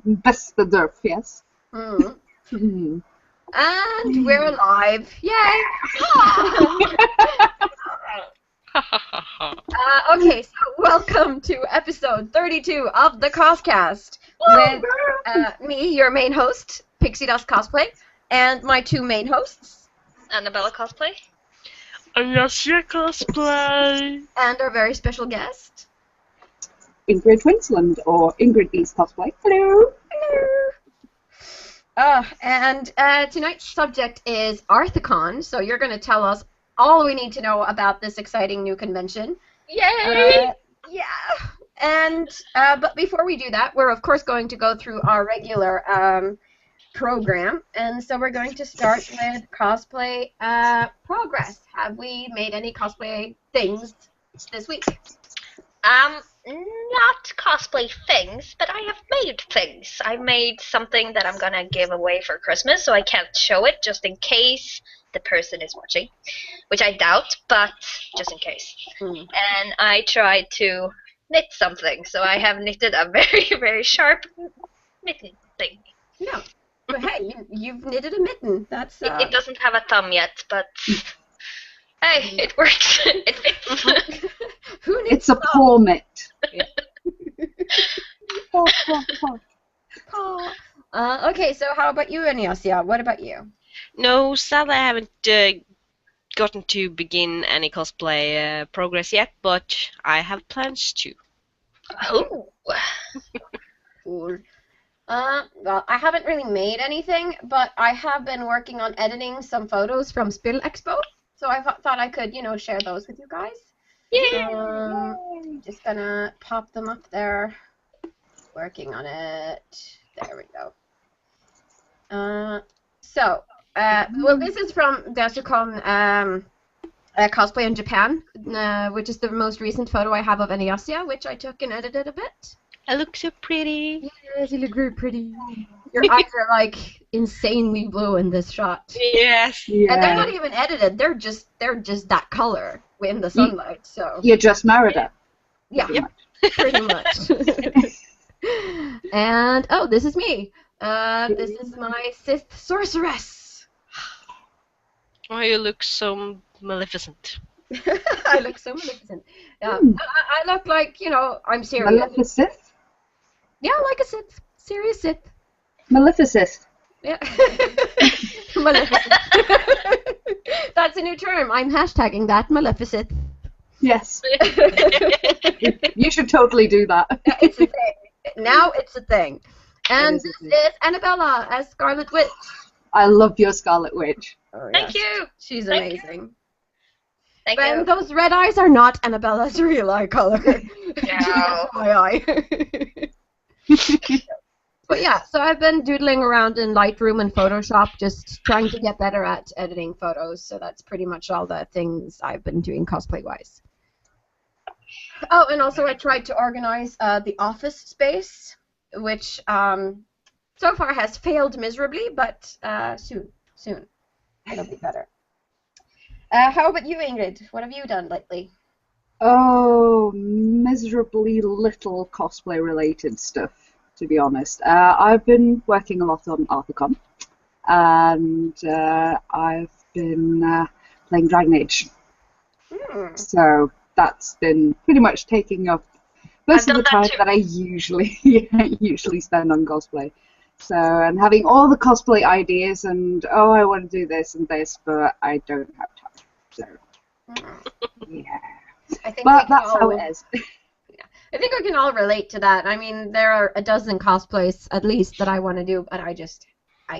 Best the derf, yes. And we're live. Yay! Okay, so welcome to episode 32 of the CosCast with me, your main host, Pixie Dust Cosplay, and my two main hosts, Annabella Cosplay. Arthecon Cosplay. And our very special guest, Ingrid Winsland, or Ingridbeast Cosplay. Hello! Hello! And tonight's subject is Arthecon, so you're going to tell us all we need to know about this exciting new convention. Yay! Yeah! And, but before we do that, we're of course going to go through our regular program, and so we're going to start with cosplay progress. Have we made any cosplay things this week? Not cosplay things, but I have made things. I made something that I'm gonna give away for Christmas, so I can't show it just in case the person is watching, which I doubt, but just in case. And I tried to knit something, so I have knitted a very, very sharp mitten thing. No. But hey, you've knitted a mitten. That's It doesn't have a thumb yet, but hey, it works. It fits. Who knits It's a paw mitt. Yeah. Okay, so how about you, Aniasia? What about you? No, sadly I haven't gotten to begin any cosplay progress yet, but I have plans to. Oh. Cool. Well, I haven't really made anything, but I have been working on editing some photos from Spill Expo, so I thought I could, share those with you guys. Yeah. Just gonna pop them up there. Working on it. There we go. Well, this is from the Arthecon Cosplay in Japan, which is the most recent photo I have of Aniasia, which I took and edited a bit. I look so pretty. Yes, you look very pretty. Your eyes are like insanely blue in this shot. Yes. Yeah. And they're not even edited. They're just that color in the sunlight. So You just married her. yeah, Yep. pretty much. And oh, this is me. This is my Sith sorceress. Oh, you look so maleficent. I look so magnificent. Yeah, I look like I'm serious. Maleficent? Yeah, like a Sith, serious Sith. Maleficent. Yeah. Maleficent. That's a new term. I'm hashtagging that, Maleficent. Yes. You should totally do that. It's a thing. Now it's a thing. And It is a this thing. is Annabella as Scarlet Witch. I love your Scarlet Witch. Oh, Thank you. She's Thank you. amazing. Thank And you. those red eyes are not Annabella's real eye color. No. My eye. But yeah, so I've been doodling around in Lightroom and Photoshop, just trying to get better at editing photos. So that's pretty much all the things I've been doing cosplay-wise. Oh, and also I tried to organize the office space, which so far has failed miserably, but soon it'll be better. How about you, Ingrid? What have you done lately? Oh, miserably little cosplay-related stuff, to be honest. I've been working a lot on Arthecon, and I've been playing Dragon Age. So that's been pretty much taking up most of the time that I usually spend on cosplay. So, and having all the cosplay ideas, and I want to do this and this, but I don't have time. So, yeah. But that's how it is. I think we can all relate to that. I mean, there are a dozen cosplays at least that I want to do, but I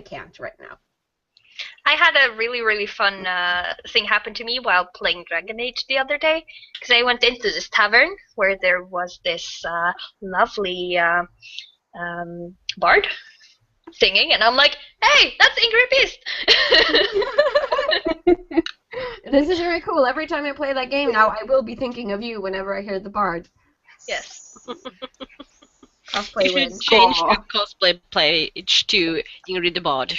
can't right now. I had a really, really fun thing happen to me while playing Dragon Age the other day, because I went into this tavern where there was this lovely bard singing, and I'm like, hey, that's Ingridbeast! This is very cool. Every time I play that game now, I will be thinking of you whenever I hear the bard. Yes. Cosplay You should wins. change your cosplay page to Ingrid the Bard.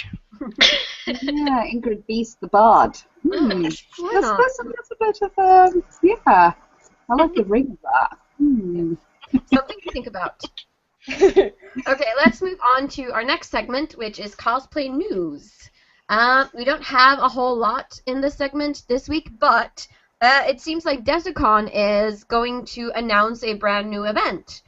Yeah, Ingridbeast the Bard. Yes, why That's not? a bit of yeah. I like the ring of that. Something to think about. Okay, let's move on to our next segment, which is cosplay news. We don't have a whole lot in this segment this week, but it seems like Desicon is going to announce a brand new event.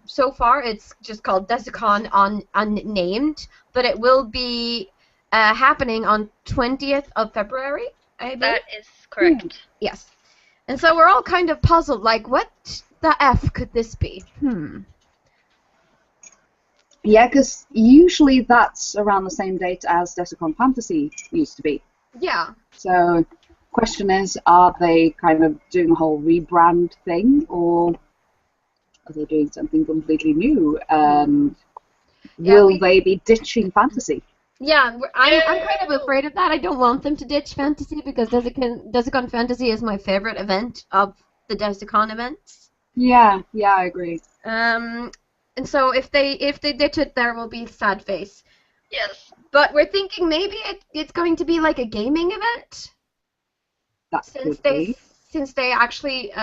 So far, it's just called Desicon Unnamed, but it will be happening on 20th of February, I believe. That is correct. Yes. And so we're all kind of puzzled, like, what the F could this be? Yeah, because usually that's around the same date as Desicon Fantasy used to be. Yeah. So, question is, are they kind of doing a whole rebrand thing, or are they doing something completely new? And will they be ditching fantasy? Yeah, I'm kind of afraid of that. I don't want them to ditch fantasy because Desicon Fantasy is my favorite event of the Desicon events. Yeah, I agree. And so if they ditch it, there will be sad face. Yes. But we're thinking maybe it's going to be like a gaming event. That could be. Since they actually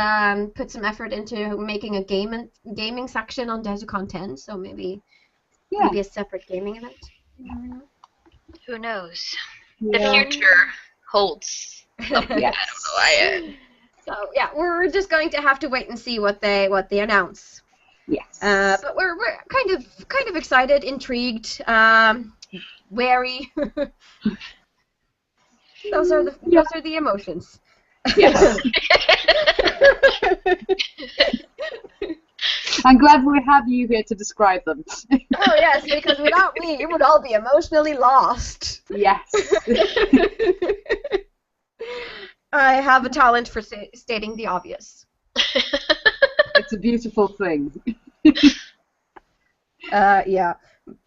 put some effort into making a gaming section on Desicon 10, so maybe a separate gaming event. Who knows? Yeah. The future holds something. Yes. I don't know. So yeah, we're just going to have to wait and see what they announce. Yes. But we're kind of excited, intrigued, wary. Those are the emotions. Yes. I'm glad we have you here to describe them. Oh yes, because without me, you would all be emotionally lost. Yes. I have a talent for stating the obvious. It's a beautiful thing. Yeah.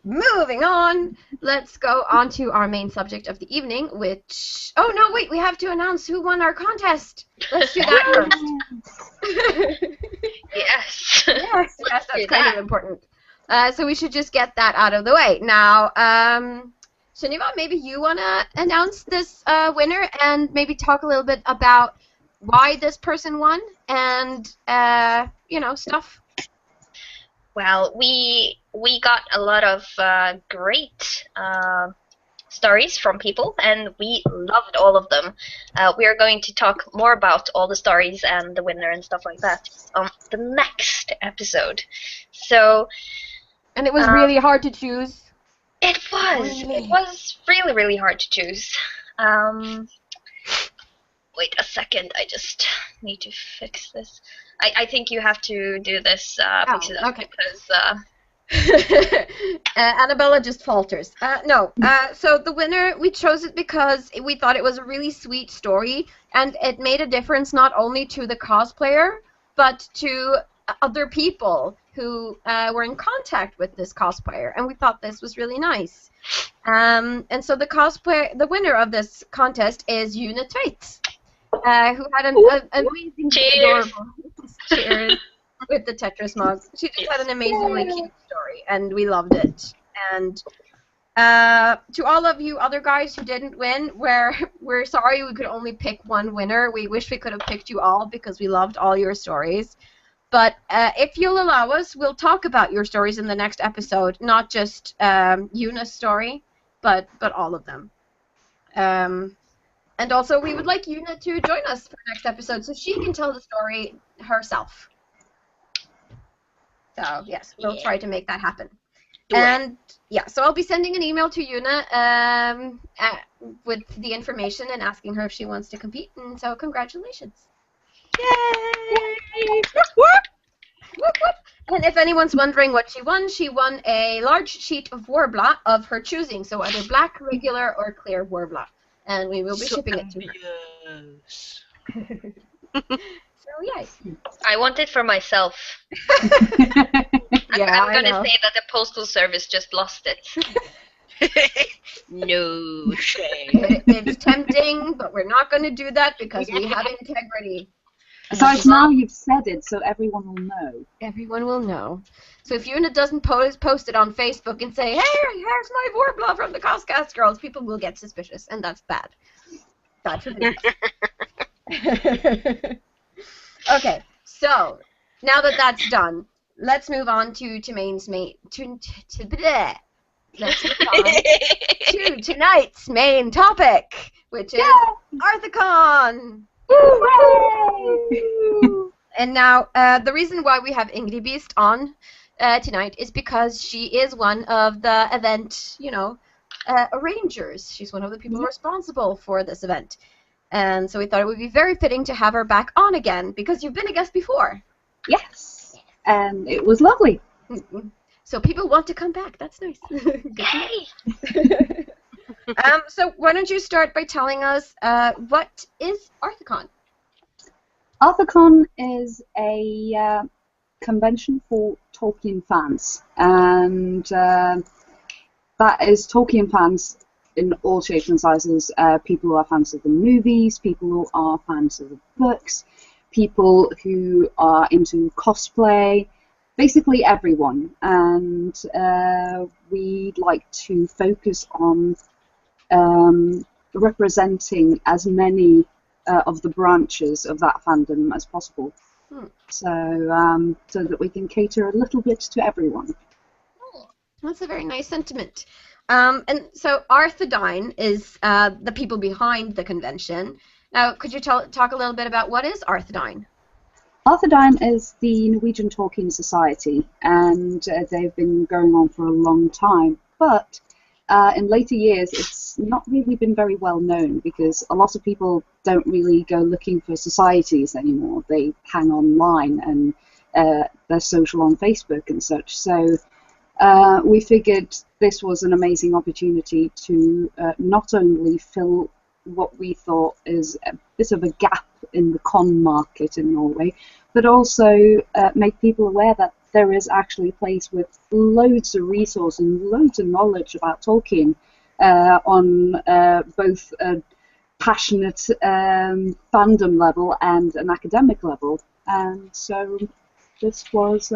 Moving on, let's go on to our main subject of the evening, which... Oh, no, wait, we have to announce who won our contest. Let's do that first. Yes. Yes, that's kind of important. So we should just get that out of the way. Now, Sunniva, maybe you want to announce this winner and maybe talk a little bit about why this person won and, stuff. Well, we got a lot of great stories from people, and we loved all of them. We are going to talk more about all the stories and the winner and stuff like that on the next episode. So, and it was really hard to choose. It was. Really? It was really, really hard to choose. Wait a second. I just need to fix this. I think you have to do this, fix it up, okay. Because... Annabella just falters. So the winner, we chose it because we thought it was a really sweet story, and it made a difference not only to the cosplayer, but to other people who were in contact with this cosplayer, and we thought this was really nice. And so the winner of this contest is Una Twaits, who had an amazing, adorable... Cheers with the Tetris mug. She just had an amazingly cute story, and we loved it. And to all of you other guys who didn't win, we're sorry we could only pick one winner. We wish we could have picked you all because we loved all your stories. But if you'll allow us, we'll talk about your stories in the next episode, not just Una's story, but all of them. And also, we would like Una to join us for next episode so she can tell the story herself. So, yes, we'll try to make that happen. So I'll be sending an email to Una with the information and asking her if she wants to compete. And so, congratulations. Yay! Whoop, whoop. And if anyone's wondering what she won a large sheet of Warbler of her choosing. So, either black, regular, or clear Warbler. And we will be shipping it to her. So, yes. I want it for myself. I'm going to say that the postal service just lost it. No shame. It's tempting, but we're not going to do that because we have integrity. Besides, now you've said it, so everyone will know. Everyone will know. So if Una doesn't post it on Facebook and say, hey, here's my Warbler from the CosCast Girls, people will get suspicious, and that's bad. Bad for me. Okay, so now that that's done, let's move on to tonight's main topic, which is Arthecon. Hooray! And now, the reason why we have Ingridbeast on tonight is because she is one of the event, arrangers. She's one of the people responsible for this event. And so we thought it would be very fitting to have her back on again, because you've been a guest before. Yes, and it was lovely. So people want to come back. That's nice. Yay! So why don't you start by telling us what is Arthecon? Arthecon is a convention for Tolkien fans, and that is Tolkien fans in all shapes and sizes. People who are fans of the movies, people who are fans of the books, people who are into cosplay, basically everyone. And we'd like to focus on representing as many of the branches of that fandom as possible. So that we can cater a little bit to everyone. That's a very nice sentiment. And so Arthedyne is the people behind the convention. Now, could you talk a little bit about what is Arthedyne? Arthedyne is the Norwegian Tolkien Society, and they've been going on for a long time. But in later years, it's not really been very well known, because a lot of people don't really go looking for societies anymore. They hang online, and they're social on Facebook and such. So we figured this was an amazing opportunity to not only fill what we thought is a bit of a gap in the con market in Norway, but also make people aware that there is actually a place with loads of resource and loads of knowledge about Tolkien on both a passionate fandom level and an academic level. And so this was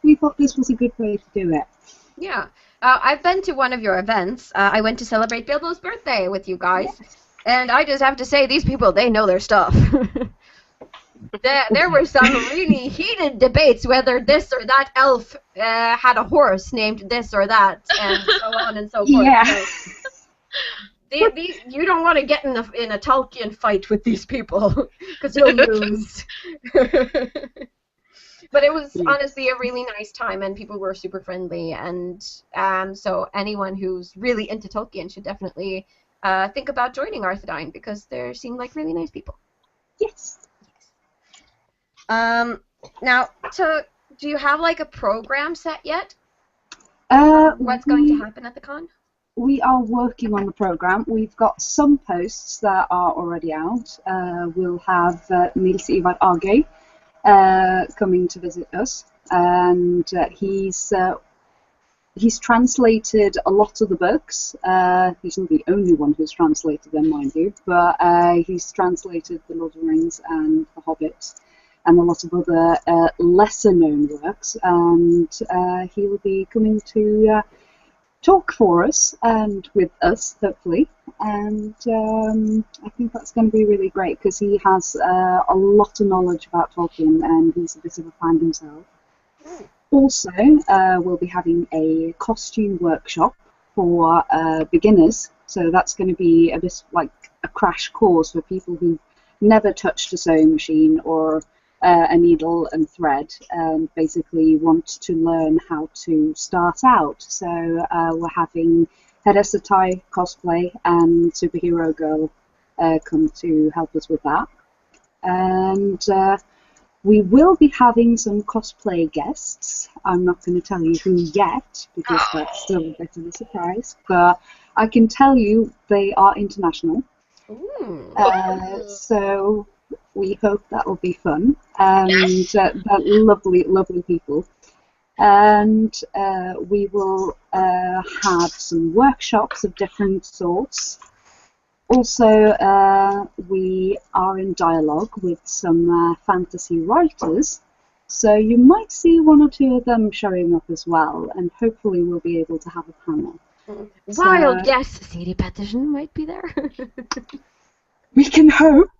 we thought this was a good way to do it. Yeah. I've been to one of your events. I went to celebrate Bilbo's birthday with you guys. Yes. And I just have to say, these people, they know their stuff. There were some really heated debates whether this or that elf had a horse named this or that, and so on and so forth. Yeah. So, you don't want to get in a Tolkien fight with these people, because you'll lose. But it was honestly a really nice time, and people were super friendly, and so anyone who's really into Tolkien should definitely think about joining Arthedyne, because they seem like really nice people. Yes. Now, do you have like a program set yet? What's going to happen at the con? We are working on the program. We've got some posts that are already out. We'll have Nils Ivar Agøy coming to visit us, and he's translated a lot of the books. He's not the only one who's translated them, mind you, but he's translated The Lord of the Rings and The Hobbit and a lot of other lesser-known works, and he will be coming to talk for us and with us, hopefully, and I think that's going to be really great, because he has a lot of knowledge about Tolkien, and he's a bit of a fan himself. Also, we'll be having a costume workshop for beginners, so that's going to be a bit like a crash course for people who've never touched a sewing machine or a needle and thread, and basically want to learn how to start out. So we're having Arthecon Cosplay and Superhero Girl come to help us with that. And we will be having some cosplay guests. I'm not going to tell you who yet, because that's still a bit of a surprise, but I can tell you they are international. So we hope that will be fun, and they're lovely, lovely people. And we will have some workshops of different sorts. Also, we are in dialogue with some fantasy writers, so you might see one or two of them showing up as well, and hopefully we'll be able to have a panel. Wild guess, Siri Petterson might be there. We can hope.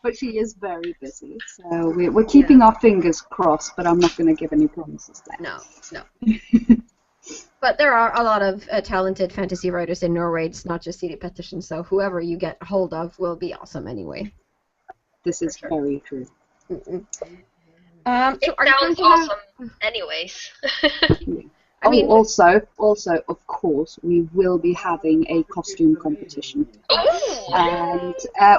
but she is very busy. So we're keeping our fingers crossed, but I'm not going to give any promises there. No. But there are a lot of talented fantasy writers in Norway. It's not just CD Pettersen, so whoever you get hold of will be awesome anyway. This is very true. So It are you going sounds to have- awesome anyways. I mean, also, of course, we will be having a costume competition. Ooh. And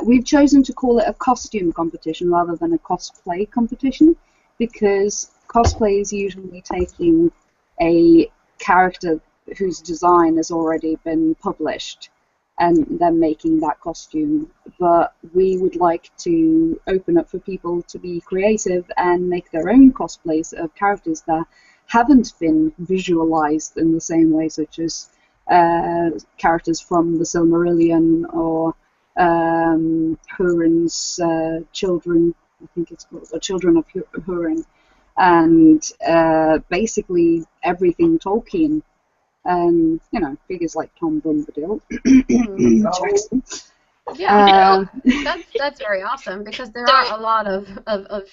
we've chosen to call it a costume competition rather than a cosplay competition, because cosplay is usually taking a character whose design has already been published and then making that costume. But we would like to open up for people to be creative and make their own cosplays of characters that haven't been visualized in the same way, such as characters from the Silmarillion or Hurin's children, I think it's called, or Children of Hurin, and basically everything Tolkien. Figures like Tom Bombadil, Jackson. yeah, that's very awesome, because there are a lot of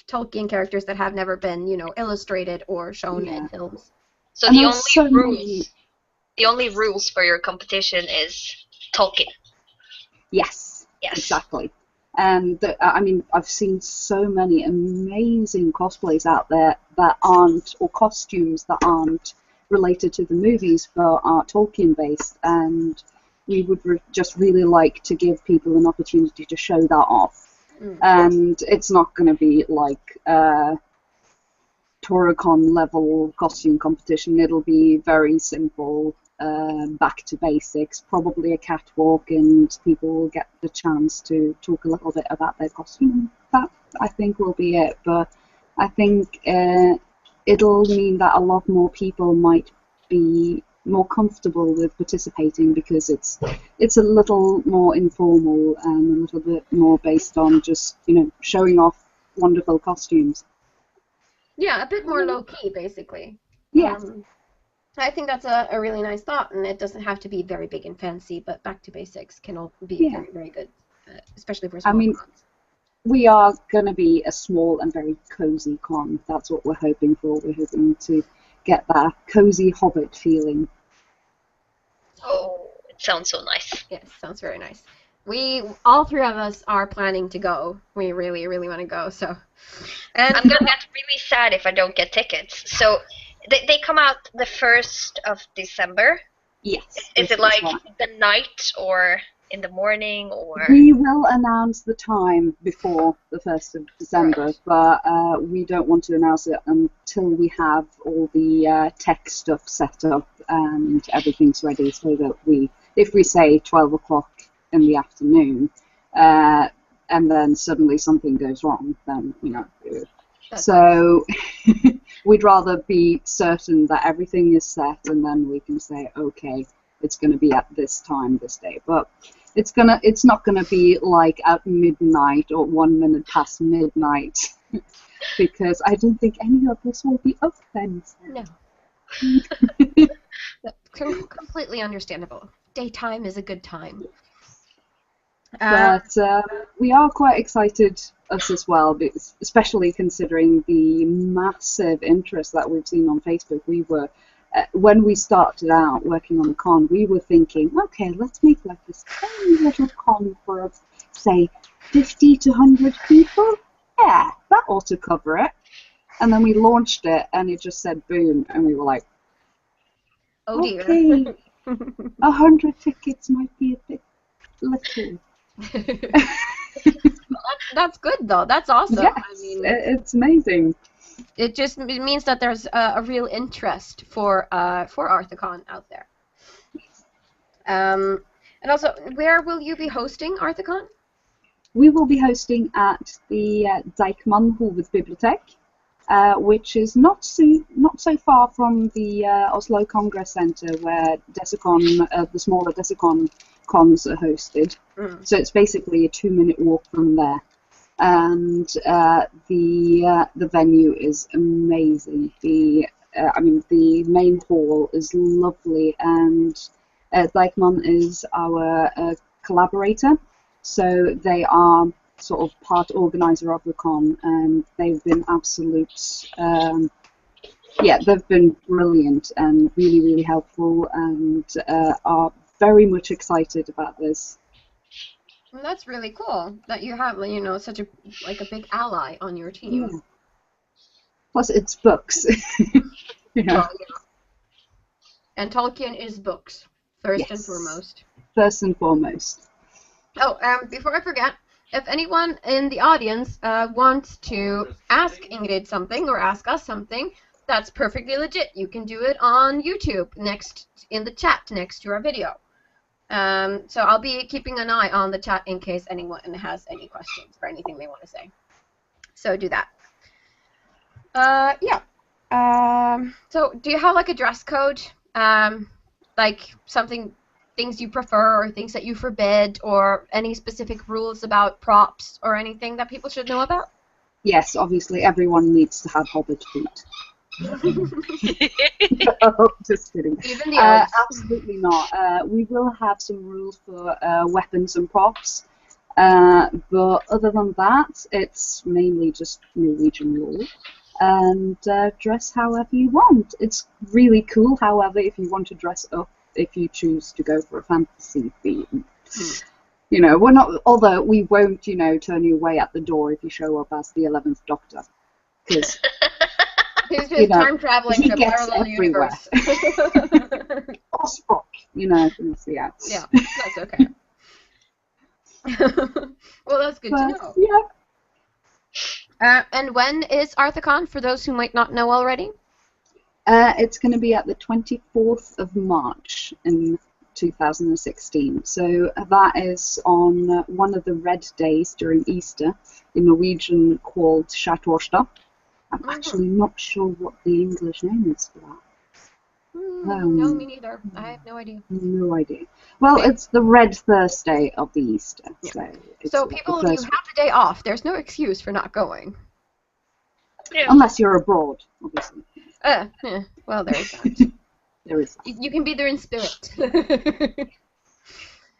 Tolkien characters that have never been, illustrated or shown in films. So And the there's so only many- rules for your competition is Tolkien. Yes, exactly. And I've seen so many amazing cosplays out there that aren't, or costumes that aren't related to the movies but are Tolkien based, and we would just really like to give people an opportunity to show that off. And it's not going to be like Toricon level costume competition. It'll be very simple, back to basics, probably a catwalk, and people will get the chance to talk a little bit about their costume. That, I think, will be it. But I think it'll mean that a lot more people might be more comfortable with participating, because it's a little more informal and a little bit more based on just showing off wonderful costumes. Yeah, a bit more low-key, basically. Yeah. I think that's a really nice thought, and it doesn't have to be very big and fancy, but back to basics can all be very, very good, especially for small cons. We are going to be a small and very cozy con. That's what we're hoping for. We're hoping to get that cozy hobbit feeling. Oh, it sounds so nice. Yes, sounds very nice. All three of us are planning to go. We really, really want to go. So, and I'm gonna get really sad if I don't get tickets. So they come out the 1st of December. Yes. Is it like the night or in the morning, or? We will announce the time before the 1st of December, but we don't want to announce it until we have all the tech stuff set up and everything's ready, so that if we say 12 o'clock in the afternoon, and then suddenly something goes wrong, then, So we'd rather be certain that everything is set, and then we can say, okay, it's going to be at this time, this day. But it's not gonna be like at midnight or 1 minute past midnight, because I don't think any of us will be up then. No. Completely understandable. Daytime is a good time. But we are quite excited, us as well, especially considering the massive interest that we've seen on Facebook. We were, when we started out working on the con, we were thinking, okay, let's make like this tiny little con for, say, 50 to 100 people. Yeah, that ought to cover it. And then we launched it, and it just said boom, and we were like, oh dear. Okay, 100 tickets might be a bit little. That's good, though. That's awesome. Yes, I mean, it's amazing. it means that there's a real interest for Arthecon out there. And also, where will you be hosting Arthecon? We will be hosting at the Dijkman Hovedbibliotek, which is not so far from the Oslo Congress Center, where Desicon, the smaller Desicon cons are hosted. So it's basically a 2-minute walk from there. And the venue is amazing. The main hall is lovely, and Dijkman is our collaborator. So they are sort of part organizer of the con, and they've been absolute. Yeah, they've been brilliant and really, really helpful, and are very much excited about this. Well, that's really cool that you have, you know, such a big ally on your team. Yeah. Plus, it's books. Yeah. Well, yeah. And Tolkien is books, first and Yes. foremost. First and foremost. Oh, before I forget, if anyone in the audience wants to ask Ingrid something or ask us something, that's perfectly legit. You can do it on YouTube in the chat next to our video. So I'll be keeping an eye on the chat in case anyone has any questions or anything they want to say. So do that. Yeah. So do you have like a dress code? Like things you prefer or things that you forbid, or any specific rules about props or anything that people should know about? Yes, obviously everyone needs to have hobbit feet. No, just kidding. Even the elves. Absolutely not. We will have some rules for weapons and props, but other than that, it's mainly just Norwegian law. And dress however you want. It's really cool, however, if you want to dress up, if you choose to go for a fantasy theme. You know, we're not, although we won't, you know, turn you away at the door if you show up as the 11th Doctor. Because He's just time traveling he to gets parallel everywhere. universe. Or Spock, you know, yeah. Yeah, that's okay. Well, that's good to know. Yeah. And when is Arthecon, for those who might not know already? It's going to be at the 24th of March in 2016. So that is on one of the red days during Easter, in Norwegian called Skjærtorsdag. I'm actually not sure what the English name is for that. No, me neither. I have no idea. No idea. Well, it's the red Thursday of the Easter. Yeah. So So people, you have the day off. There's no excuse for not going. Yeah. Unless you're abroad, obviously. Well, there is that. There is that. You can be there in spirit.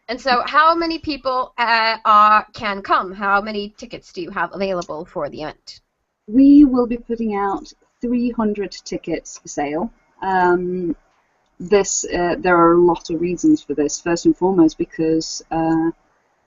And so, how many people can come? How many tickets do you have available for the event? We will be putting out 300 tickets for sale. There are a lot of reasons for this. First and foremost, because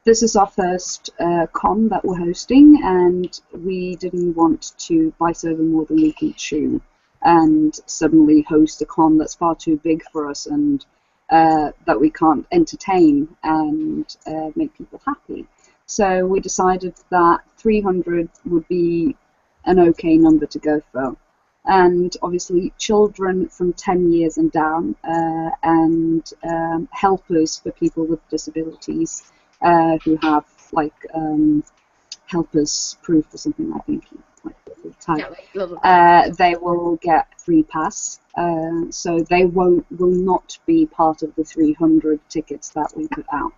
this is our first con that we're hosting, and we didn't want to bite over more than we can chew and suddenly host a con that's far too big for us and that we can't entertain and make people happy. So we decided that 300 would be an okay number to go for. And obviously children from 10 years and down, and helpers for people with disabilities who have like helpers proof or something, I think. They will get free pass, so they will not be part of the 300 tickets that we put out.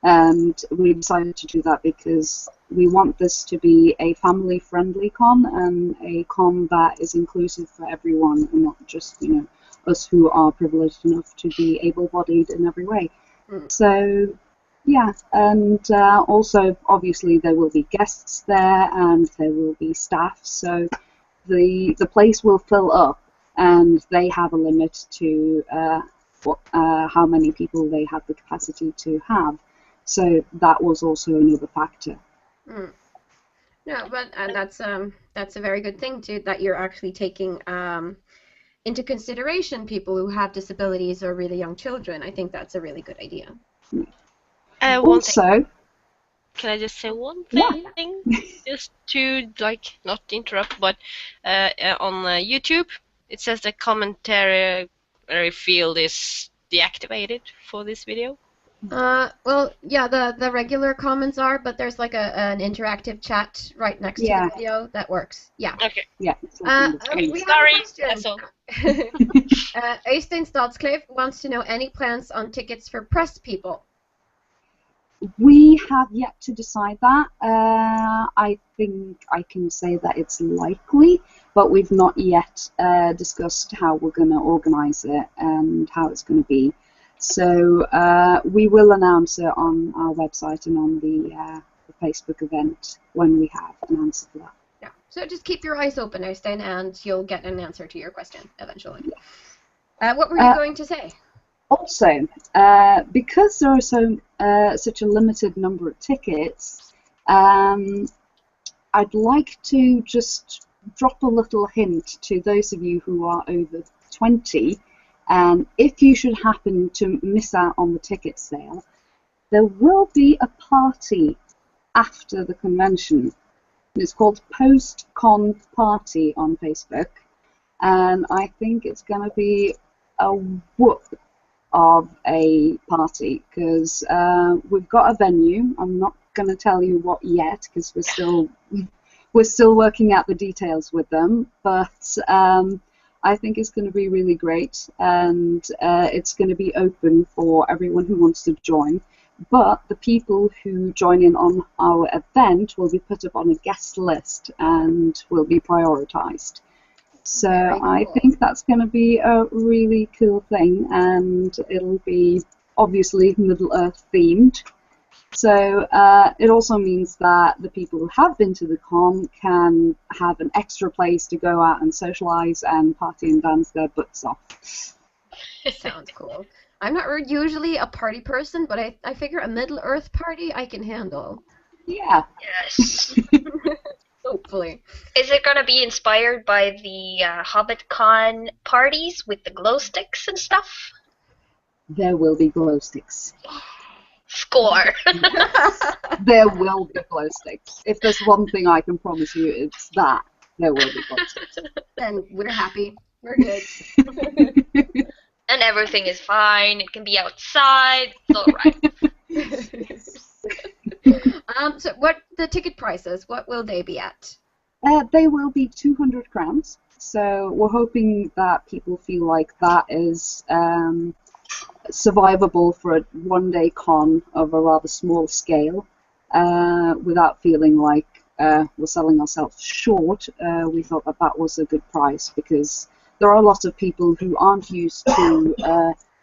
And we decided to do that because we want this to be a family-friendly con and a con that is inclusive for everyone, and not just, you know, us who are privileged enough to be able-bodied in every way. So, yeah, and also obviously there will be guests there and there will be staff, so the place will fill up, and they have a limit to how many people they have the capacity to have. So that was also another factor. No, but that's a very good thing too, that you're actually taking into consideration people who have disabilities or really young children. I think that's a really good idea. Also, can I just say one thing? Just to, like, not interrupt, but on YouTube, it says the commentary field is deactivated for this video. Well, yeah, the regular comments are, but there's like an interactive chat right next to the video that works. Yeah. Okay. Yeah. We Sorry, have a question. that's all. Øystein Stadscliffe wants to know any plans on tickets for press people. We have yet to decide that. I think I can say that it's likely, but we've not yet discussed how we're going to organise it and how it's going to be. So we will announce it on our website and on the the Facebook event when we have an answer for that. Yeah. So just keep your eyes open, Øystein, and you'll get an answer to your question eventually. Yeah. What were you going to say? Also, because there are such a limited number of tickets, I'd like to just drop a little hint to those of you who are over 20, and if you should happen to miss out on the ticket sale, there will be a party after the convention. It's called Post-Con Party on Facebook, and I think it's going to be a whoop of a party, because we've got a venue. I'm not going to tell you what yet, because we're still working out the details with them, but I think it's going to be really great, and it's going to be open for everyone who wants to join. But the people who join in on our event will be put up on a guest list and will be prioritized. So cool. I think that's going to be a really cool thing, and it'll be obviously Middle-earth themed. So it also means that the people who have been to the con can have an extra place to go out and socialize and party and dance their butts off. Sounds cool. I'm not usually a party person, but I figure a Middle-earth party I can handle. Yeah. Yes. Hopefully. Is it going to be inspired by the Hobbitcon parties with the glow sticks and stuff? There will be glow sticks. Score! There will be glow sticks. If there's one thing I can promise you, it's that. There will be glow sticks. Then we're happy. We're good. And everything is fine. It can be outside. It's all right. So what the ticket prices, what will they be at? They will be 200 crowns. So we're hoping that people feel like that is survivable for a one-day con of a rather small scale, without feeling like we're selling ourselves short. We thought that that was a good price, because there are a lot of people who aren't used to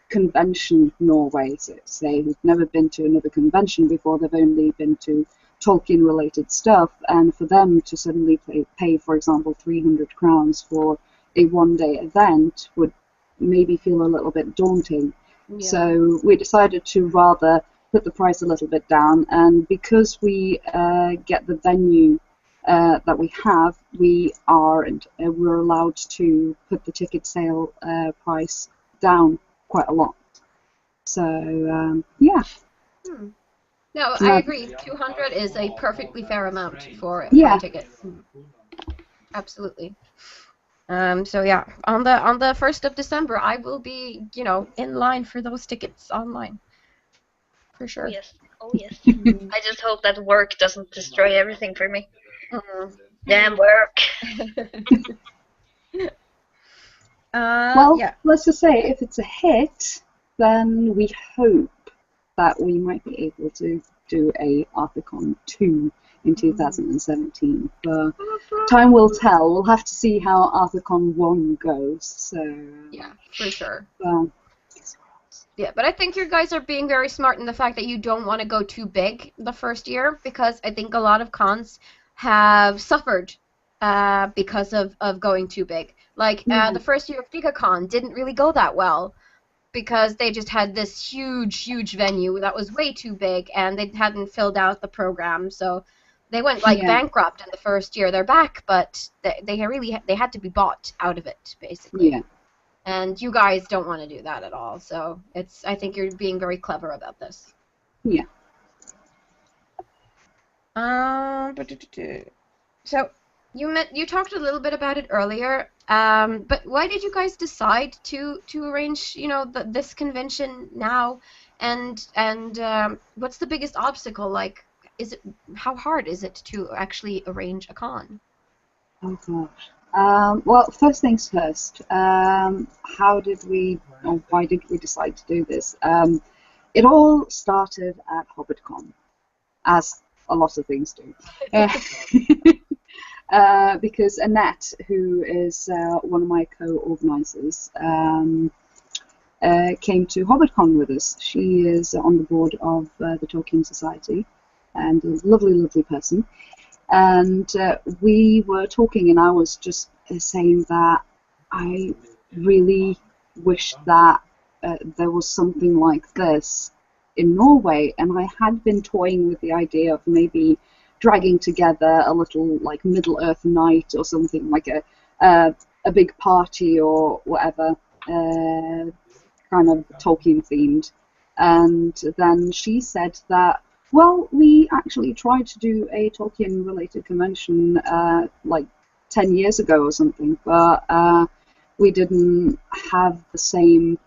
convention Norway, so to say, who've never been to another convention before. They've only been to Tolkien-related stuff, and for them to suddenly pay, for example, 300 crowns for a one-day event would maybe feel a little bit daunting. Yeah. So we decided to rather put the price a little bit down, and because we get the venue that we have, we're allowed to put the ticket sale price down quite a lot. So yeah. No, I agree. 200 is a perfectly fair amount for a ticket. Absolutely. So yeah, on the 1st of December, I will be, in line for those tickets online, for sure. Oh yes. Oh yes. I just hope that work doesn't destroy everything for me. Damn work. Let's just say if it's a hit, then we hope that we might be able to do a Arthecon 2 in 2017. But time will tell. We'll have to see how Arthecon 1 goes. So yeah, for sure. Yeah, but I think you guys are being very smart in the fact that you don't want to go too big the first year, because I think a lot of cons have suffered because of going too big. Like the first year of GigaCon didn't really go that well, because they just had this huge venue that was way too big, and they hadn't filled out the program, so they went bankrupt in the first year. They're back, but they had to be bought out of it, basically. Yeah. And you guys don't want to do that at all, so I think you're being very clever about this. Yeah. So you talked a little bit about it earlier, but why did you guys decide to arrange this convention now, and what's the biggest obstacle? Like, how hard is it to actually arrange a con? Oh gosh. Well, first things first. Why did we decide to do this? It all started at Hobbitcon, as a lot of things do. Because Annette, who is one of my co-organisers, came to Hobbitcon with us. She is on the board of the Tolkien Society, and a lovely, lovely person. And we were talking, and I was just saying that I really wish that there was something like this in Norway, and I had been toying with the idea of maybe dragging together a little like Middle-earth night or something, like a big party or whatever, kind of Tolkien themed. And then she said that, well, we actually tried to do a Tolkien-related convention like 10 years ago or something, but we didn't have the same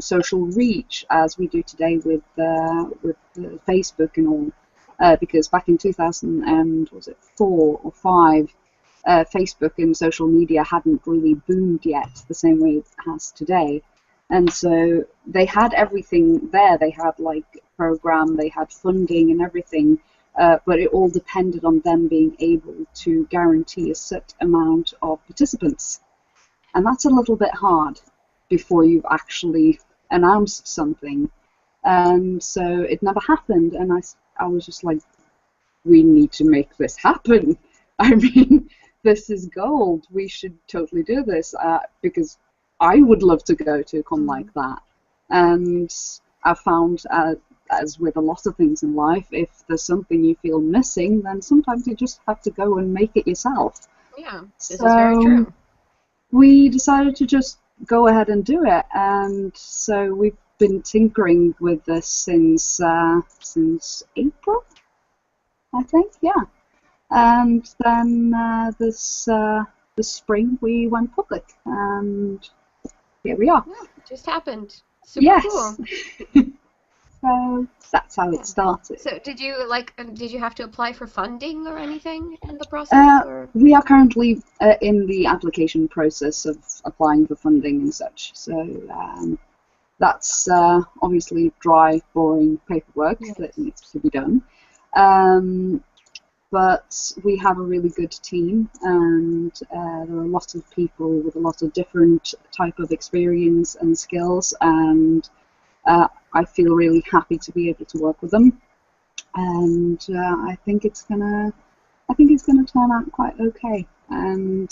social reach as we do today with Facebook and all, because back in 2004 or 5, Facebook and social media hadn't really boomed yet the same way it has today. And so they had everything there. They had like a program, they had funding and everything, but it all depended on them being able to guarantee a set amount of participants. And that's a little bit hard before you've actually announced something. And so it never happened, and I was just like, we need to make this happen. I mean, this is gold. We should totally do this, because I would love to go to a con like that. And I found, as with a lot of things in life, if there's something you feel missing, then sometimes you just have to go and make it yourself. Yeah, this is very true. We decided to just go ahead and do it, and so we've been tinkering with this since April, I think, yeah. And then this spring we went public, and here we are. Yeah, it just happened. Super yes. Cool. So that's how it started. So did you have to apply for funding or anything in the process? Or? We are currently in the application process of applying for funding and such. So that's obviously dry, boring paperwork that needs to be done. But we have a really good team, and there are a lot of people with a lot of different type of experience and skills, and I feel really happy to be able to work with them, and I think it's gonna turn out quite okay, and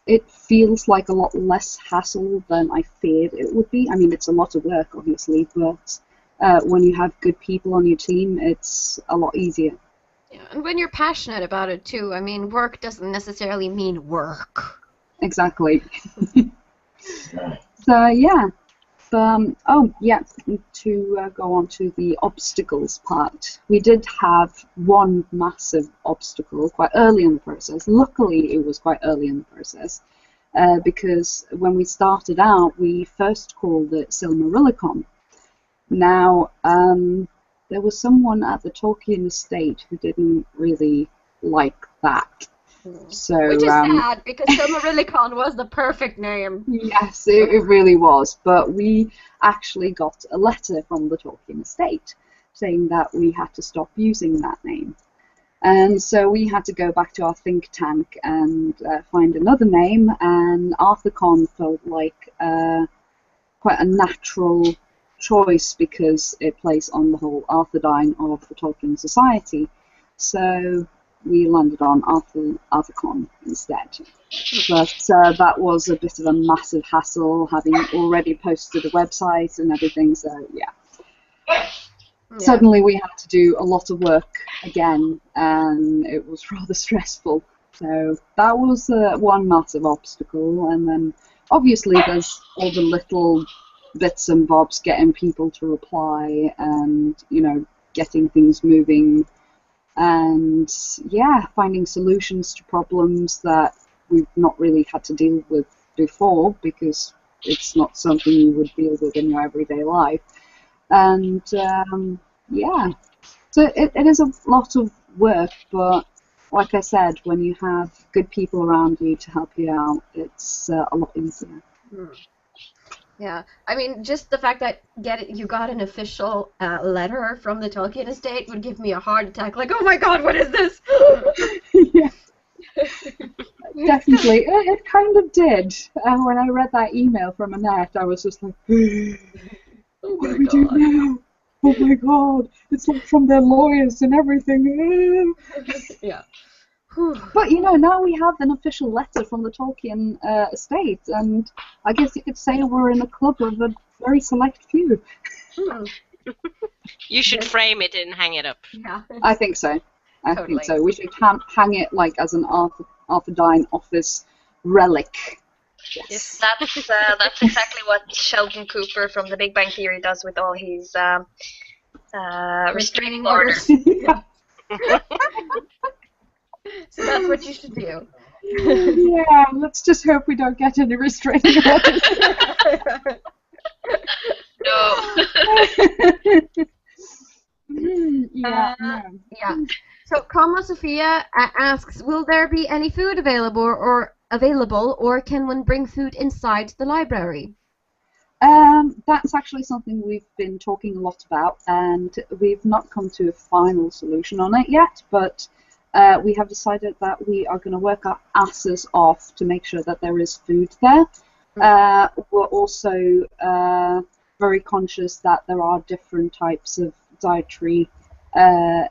it feels like a lot less hassle than I feared it would be. I mean, it's a lot of work, obviously, but when you have good people on your team, it's a lot easier. Yeah, and when you're passionate about it too, I mean, work doesn't necessarily mean work. Exactly. So yeah. Oh yeah, to go on to the obstacles part. We did have one massive obstacle quite early in the process. Luckily, it was quite early in the process, because when we started out, we first called it Silmarillicon. Now, there was someone at the Tolkien estate who didn't really like that. So, which is sad, because Silmarillicon was the perfect name. Yes, it really was. But we actually got a letter from the Tolkien estate saying that we had to stop using that name. And so we had to go back to our think tank and find another name, and Arthecon felt like quite a natural choice because it plays on the whole Arthedain of the Tolkien Society. So we landed on Arthecon instead. But that was a bit of a massive hassle, having already posted a website and everything, so yeah. Suddenly we had to do a lot of work again, and it was rather stressful. So that was one massive obstacle, and then obviously there's all the little bits and bobs, getting people to reply and, you know, getting things moving, and yeah, finding solutions to problems that we've not really had to deal with before, because it's not something you would deal with in your everyday life. And yeah, so it is a lot of work, but like I said, when you have good people around you to help you out, it's a lot easier. Yeah, I mean, just the fact that you got an official letter from the Tolkien estate would give me a heart attack. Like, oh my God, what is this? Yeah, definitely. It kind of did. When I read that email from Annette, I was just like, oh what my do we do God. now? oh my god, it's like from their lawyers and everything. Yeah. Whew. But now we have an official letter from the Tolkien estate, and I guess you could say we're in a club of a very select few. Hmm. You should frame it and hang it up. Yeah. I think so. I Totally. think so. We should hang it like as an Arthur Dine office relic. Yes. That's exactly what Sheldon Cooper from The Big Bang Theory does with all his restraining orders. Yeah. So that's what you should do. Yeah, let's just hope we don't get any restraining orders. No. Yeah, no. Yeah. So Kama Sophia asks, will there be any food available, or can one bring food inside the library? That's actually something we've been talking a lot about, and we've not come to a final solution on it yet, but we have decided that we are going to work our asses off to make sure that there is food there. We're also very conscious that there are different types of dietary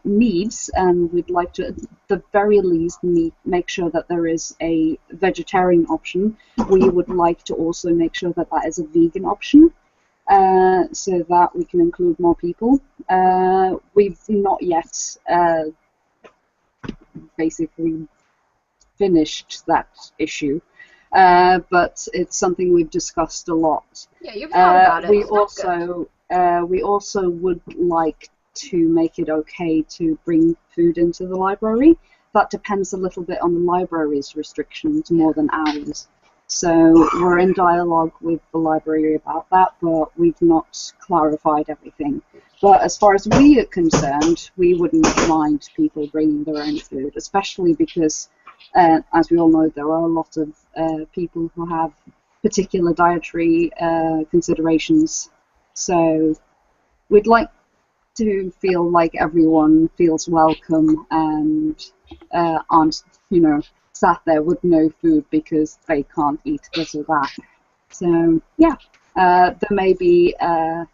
needs, and we'd like to, at the very least, make sure that there is a vegetarian option. We would like to also make sure that that is a vegan option, so that we can include more people. We've not yet basically finished that issue, but it's something we've discussed a lot. Yeah, you've thought about it. We also would like to make it okay to bring food into the library. That depends a little bit on the library's restrictions more than ours. So we're in dialogue with the library about that, but we've not clarified everything. But as far as we are concerned, we wouldn't mind people bringing their own food, especially because, as we all know, there are a lot of people who have particular dietary considerations. So we'd like to feel like everyone feels welcome and aren't, sat there with no food because they can't eat this or that. So yeah, there may be a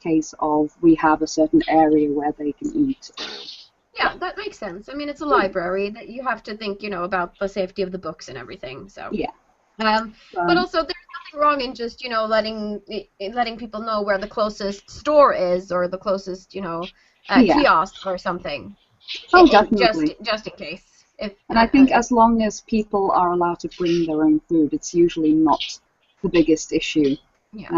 case of we have a certain area where they can eat. Yeah, that makes sense. I mean, it's a library that you have to think, about the safety of the books and everything. So Yeah. But also, there's nothing wrong in just, letting people know where the closest store is or the closest, kiosk or something. Oh, definitely. Just in case. And I think as long as people are allowed to bring their own food, it's usually not the biggest issue. Yeah.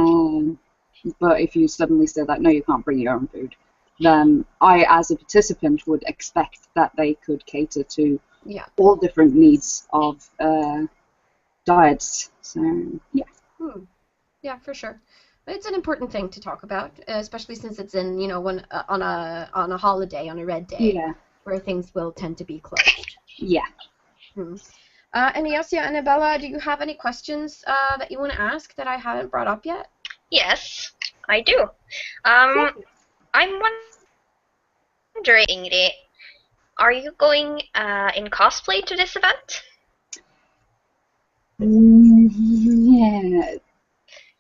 But if you suddenly say that, no, you can't bring your own food, then I, as a participant, would expect that they could cater to all different needs of diets. So, yeah. Yeah, for sure. But it's an important thing to talk about, especially since it's in, on a holiday, on a red day, where things will tend to be closed. Yeah. And Yasia and Annabella, do you have any questions that you want to ask that I haven't brought up yet? Yes, I do. I'm wondering, Ingrid, are you going in cosplay to this event? Yeah.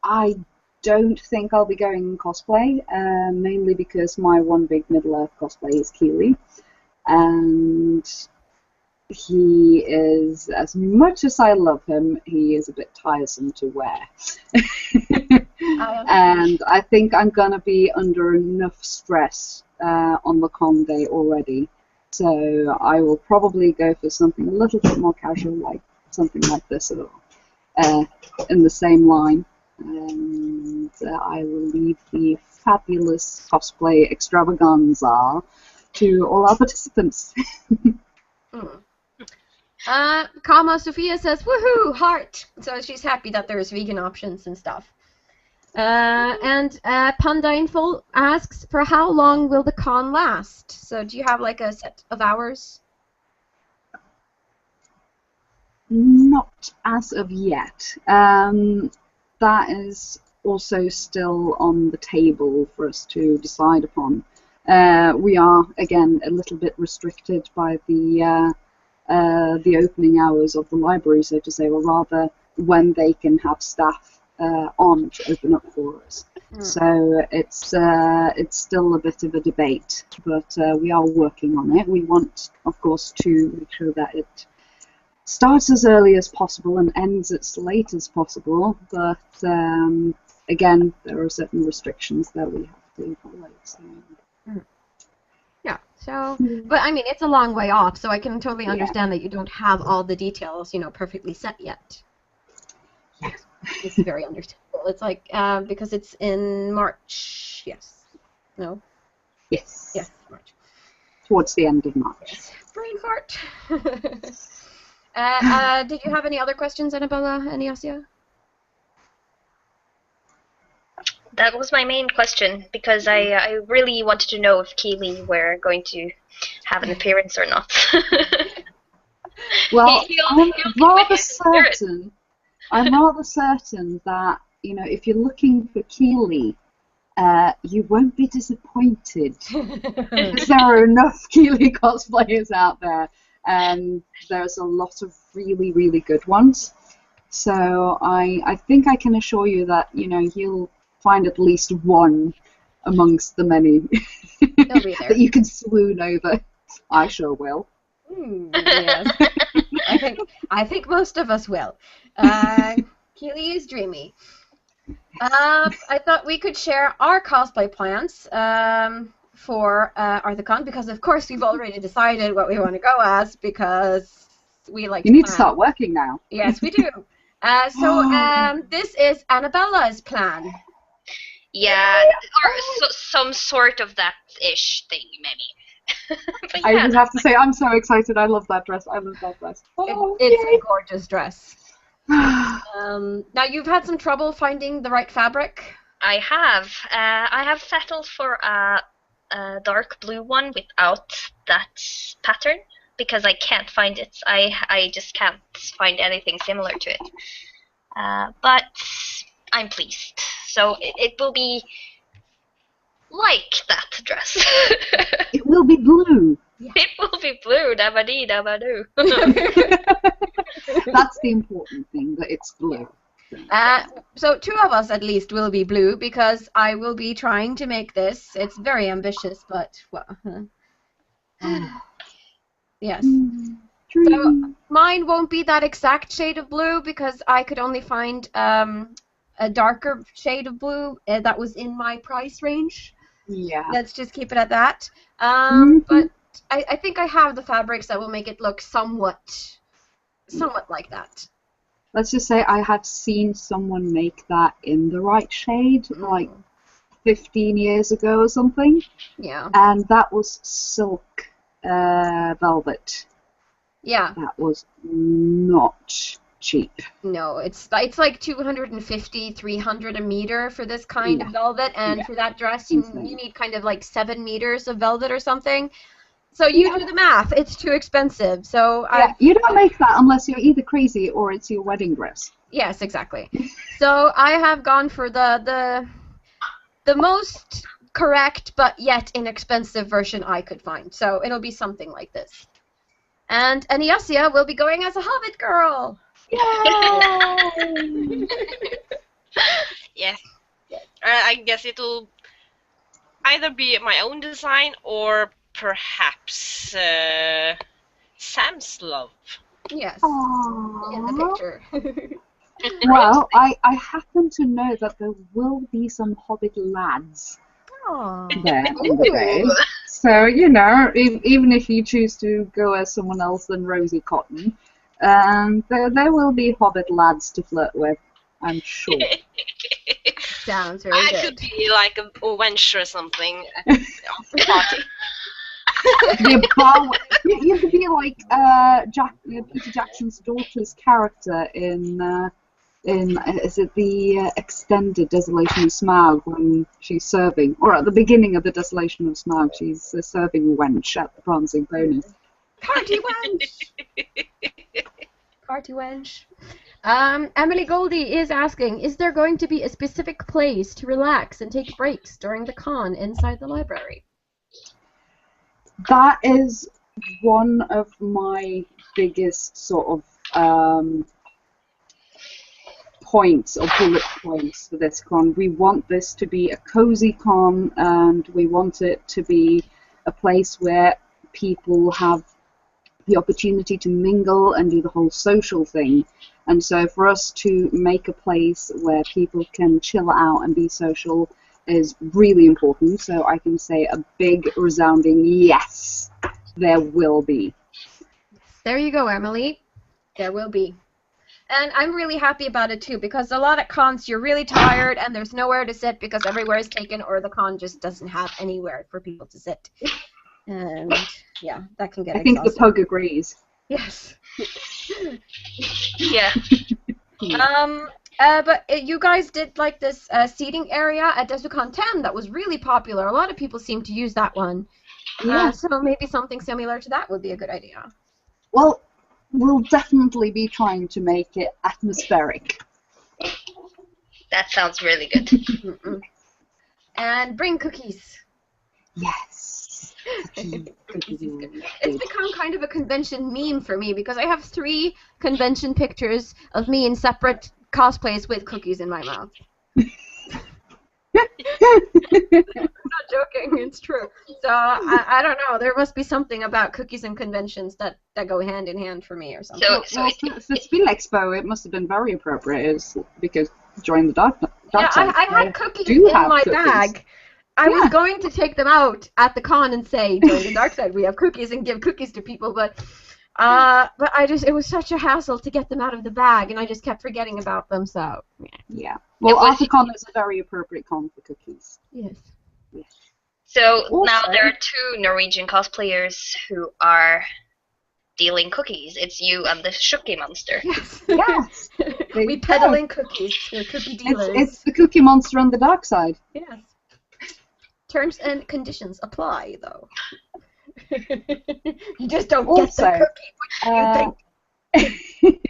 I don't think I'll be going in cosplay, mainly because my one big Middle-earth cosplay is Keeley, and he is, as much as I love him, he is a bit tiresome to wear. And I think I'm going to be under enough stress on the con day already, so I will probably go for something a little bit more casual, like something like this, in the same line. And I will leave the fabulous cosplay extravaganza to all our participants. Kama Sophia says, woohoo, heart! So she's happy that there's vegan options and stuff. And Panda Info asks, for how long will the con last? So do you have like a set of hours? Not as of yet. That is also still on the table for us to decide upon. We are, again, a little bit restricted by the opening hours of the library, so to say, or rather when they can have staff on to open up for us. So it's still a bit of a debate, but we are working on it. We want, of course, to make sure that it starts as early as possible and ends as late as possible. But again, there are certain restrictions that we have to follow. So. Yeah. So, but I mean, it's a long way off, so I can totally understand that you don't have all the details, perfectly set yet. Yes. It's very understandable. It's like because it's in March. Yes. No. Yes. Yes, March. Towards the end of March. Yes. Brain fart. Did you have any other questions, Annabella and Yasia? That was my main question, because I really wanted to know if Keely were going to have an appearance or not. Well, I'm rather spirit. certain. I'm rather certain that if you're looking for Keely, you won't be disappointed, because there are enough Keely cosplayers out there, and there's a lot of really, really good ones. So I think I can assure you that you'll find at least one amongst the many that you can swoon over. I sure will. Yes. I think most of us will. Keely is dreamy. I thought we could share our cosplay plans for Arthecon, because of course we've already decided what we want to go as, because we like You need to plan. start working now. Yes, we do. So this is Annabella's plan. Yeah, or some sort of that-ish thing, maybe. But I yeah, would have to say, I'm so excited. I love that dress. I love that dress. It's a gorgeous dress. Now, you've had some trouble finding the right fabric. I have settled for a dark blue one without that pattern, because I can't find it. I just can't find anything similar to it. But I'm pleased. So it will be like that dress. It will be blue. It will be blue, dabba-dee, dabba-doo. That's the important thing, that it's blue. So two of us at least will be blue, because I will be trying to make this. It's very ambitious, but well, yes. So mine won't be that exact shade of blue, because I could only find a darker shade of blue that was in my price range. Yeah. Let's just keep it at that. But I think I have the fabrics that will make it look somewhat like that. Let's just say I have seen someone make that in the right shade, like 15 years ago or something. Yeah. And that was silk velvet. Yeah. That was not cheap. No, it's like 250, 300 a meter for this kind of velvet, and for that dress you need kind of like 7 meters of velvet or something. So you do the math. It's too expensive. So you don't make that unless you're either crazy or it's your wedding dress. Yes, exactly. So I have gone for the most correct but yet inexpensive version I could find. So it'll be something like this. And Yasia will be going as a Hobbit girl. Yay! Yes. I guess it'll either be my own design or perhaps Sam's love. Yes. Aww. In the picture. Well, I happen to know that there will be some Hobbit lads there in the day. So, even if you choose to go as someone else than Rosie Cotton, there will be Hobbit lads to flirt with, I'm sure. Sounds very good. I could be like a wench or something at the party. You could be like Peter Jackson's daughter's character in is it the extended Desolation of Smaug, when she's serving, or at the beginning of the Desolation of Smaug, she's serving wench at the Prancing Pony. Party wench! Party wench. Emily Goldie is asking, is there going to be a specific place to relax and take breaks during the con inside the library? That is one of my biggest sort of points or bullet points for this con. We want this to be a cozy con, and we want it to be a place where people have the opportunity to mingle and do the whole social thing. And so for us to make a place where people can chill out and be social is really important. So I can say a big resounding yes, there will be. There you go, Emily. There will be. And I'm really happy about it too, because a lot of cons you're really tired and there's nowhere to sit because everywhere is taken, or the con just doesn't have anywhere for people to sit. And yeah, that can get I think exhausting. the pug agrees. Yes. Yeah. But you guys did like this seating area at Desicon 10 that was really popular. A lot of people seem to use that one. Yeah. So maybe something similar to that would be a good idea. Well, we'll definitely be trying to make it atmospheric. That sounds really good. Mm-mm. And bring cookies. Yes. Cookies is good. It's become kind of a convention meme for me because I have 3 convention pictures of me in separate cosplays with cookies in my mouth. I'm not joking, it's true. So I don't know, there must be something about cookies and conventions that go hand in hand for me or something. So For Spiel Expo, it must have been very appropriate, because during the dark Yeah, side, I had cookies do in have my cookies. bag. I was going to take them out at the con and say, during the dark side, we have cookies, and give cookies to people, but it was such a hassle to get them out of the bag, and I just kept forgetting about them, so, Yeah. Well, Arthecon is a very appropriate con for cookies. yes. So Also- now there are 2 Norwegian cosplayers who are dealing cookies. It's you and the Shuki monster. Yes. Yes. We peddling cookies. We're cookie dealers. It's the Cookie Monster on the dark side. Yes. Terms and conditions apply, though. You just don't get Also, the cookie. What do you think?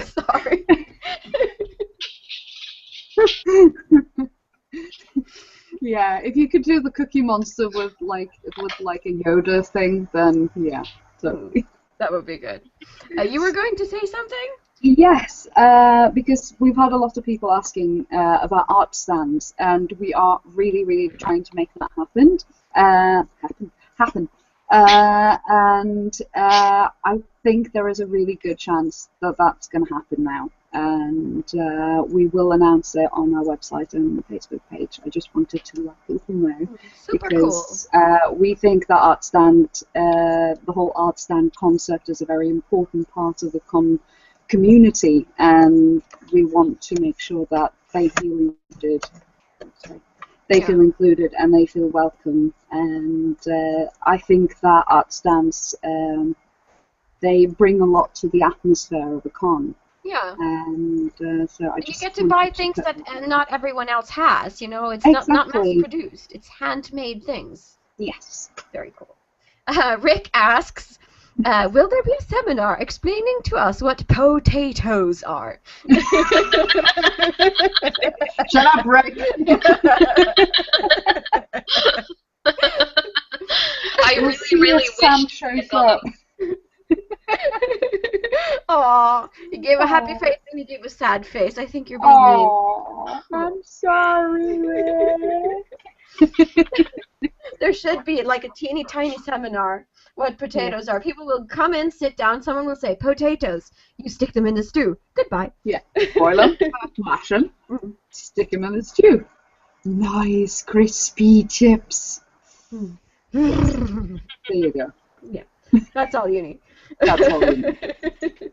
Sorry. Yeah, if you could do the Cookie Monster with like a Yoda thing, then yeah. So That would be good. You were going to say something? yes, because we've had a lot of people asking about art stands, and we are really, really trying to make that happen. And I think there is a really good chance that that's going to happen now. And we will announce it on our website and the Facebook page. I just wanted to let people know, Super because we think that art stand, the whole art stand concept, is a very important part of the community, and we want to make sure that they feel included. Feel included and they feel welcome. And I think that art stands, they bring a lot to the atmosphere of a con. Yeah. And so I You just get to buy wanted things to- that not everyone else has, you know? It's not Exactly. mass-produced. It's handmade things. Yes. Very cool. Rick asks, will there be a seminar explaining to us what potatoes are? Shut up, Rick. I We'll really, see really if Sam wish shows Gollum- up. Aw, you gave a happy Aw. face and you gave a sad face. I think you're being mean. Oh, I'm sorry, Rick. There should be like a teeny tiny seminar what potatoes are. People will come in, sit down, someone will say, potatoes. You stick them in the stew. Goodbye. Yeah. Boil them, mash them, stick them in the stew. Nice crispy chips. There you go. That's all you need. That's all you need.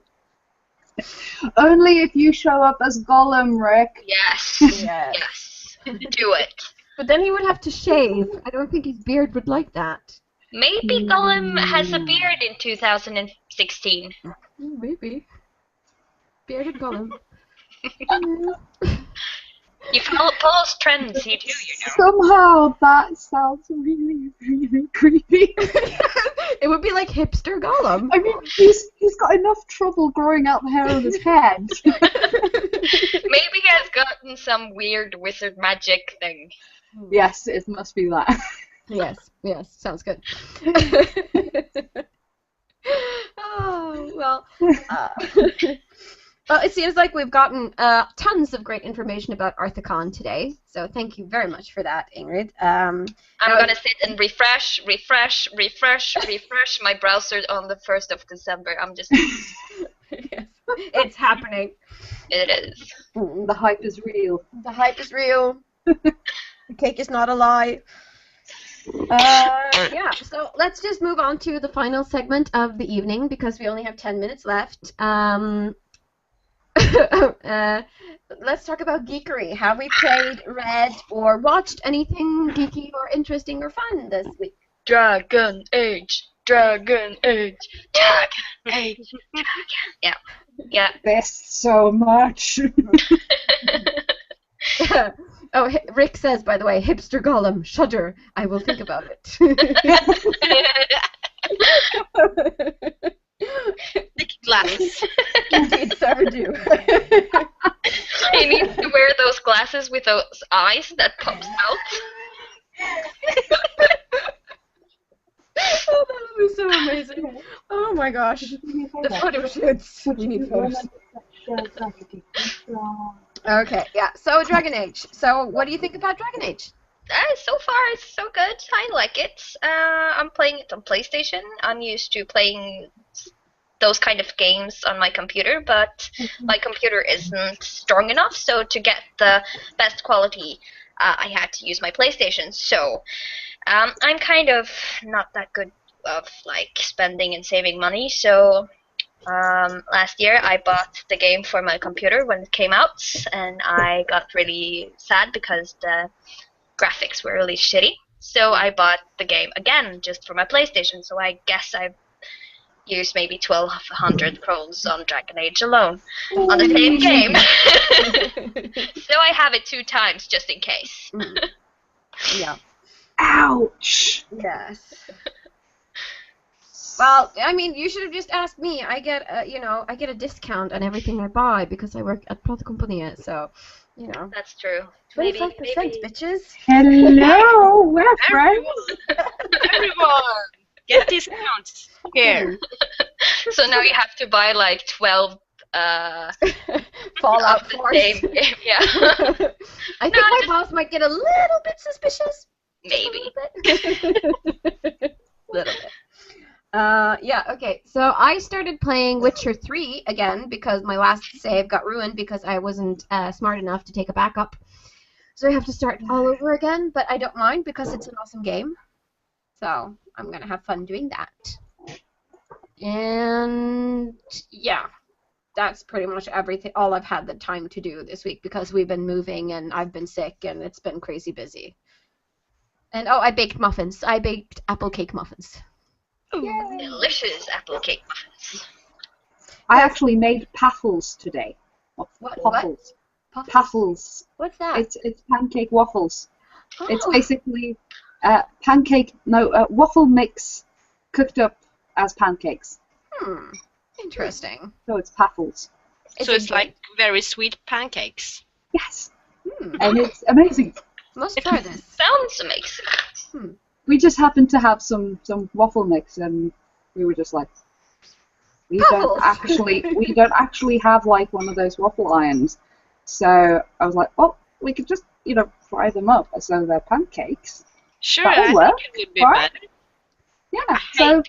Only if you show up as Gollum, Rick. Yes. Yes. Yes. Do it. But then he would have to shave. I don't think his beard would like that. Maybe Gollum has a beard in 2016. Maybe. Bearded Gollum. You follow trends, you do, you know. Somehow that sounds really, really creepy. It would be like hipster Gollum. I mean, he's got enough trouble growing out the hair on his head. Maybe he has gotten some weird wizard magic thing. Yes, it must be that. Yes, sounds good. Oh, well. Well, it seems like we've gotten tons of great information about Arthecon today, so thank you very much for that, Ingrid. I'm gonna sit and refresh my browser on the 1st of December. I'm just. Yes, it's happening. It is. The hype is real. The hype is real. The cake is not a lie. Yeah, so let's just move on to the final segment of the evening because we only have 10 minutes left. Let's talk about geekery. Have we played, read, or watched anything geeky or interesting or fun this week? Dragon Age. Yeah. Best so much. Oh, Rick says, by the way, hipster golem, shudder. I will think about it. Thick glasses. Indeed, so do. He needs to wear those glasses with those eyes that pops out. Oh, that would be so amazing. Oh my gosh. The photo shoots. We need photos. Okay, yeah. So Dragon Age. So what do you think about Dragon Age? So far, it's so good. I like it. I'm playing it on PlayStation. I'm used to playing those kind of games on my computer, but my computer isn't strong enough, so to get the best quality, I had to use my PlayStation. So I'm kind of not that good of like spending and saving money, so last year I bought the game for my computer when it came out, and I got really sad because the graphics were really shitty. So I bought the game again just for my PlayStation, so I guess I've used maybe 1,200 crowns on Dragon Age alone on the same game. So I have it 2 times just in case. Yeah. Ouch! Yes. Well, I mean, you should have just asked me. I get, I get a discount on everything I buy because I work at Platekompaniet, so, That's true. 25%, bitches. Hello, we're friends. Everyone, get discounts here. So now you have to buy like 12 Fallout of the 4. same game. Yeah. I think my boss might get a little bit suspicious. Maybe. Little bit. Yeah, okay. So I started playing Witcher 3 again because my last save got ruined because I wasn't smart enough to take a backup. So I have to start all over again, but I don't mind because it's an awesome game. So I'm going to have fun doing that. And yeah, that's pretty much everything, all I've had the time to do this week because we've been moving and I've been sick and it's been crazy busy. And I baked muffins. I baked apple cake muffins. Delicious apple cake muffins. I actually made paffles today. What? Paffles. Puffles? Paffles. What's that? It's pancake waffles. Oh. It's basically waffle mix cooked up as pancakes. Interesting. So it's paffles. So it's like very sweet pancakes. Yes. And it's amazing. Must try this. Sounds amazing. We just happened to have some waffle mix, and we were just like, we don't actually have like one of those waffle irons. So I was like, well, we could just fry them up as though they're pancakes. Sure, That'll I work, think it would be right? better. Yeah. I hate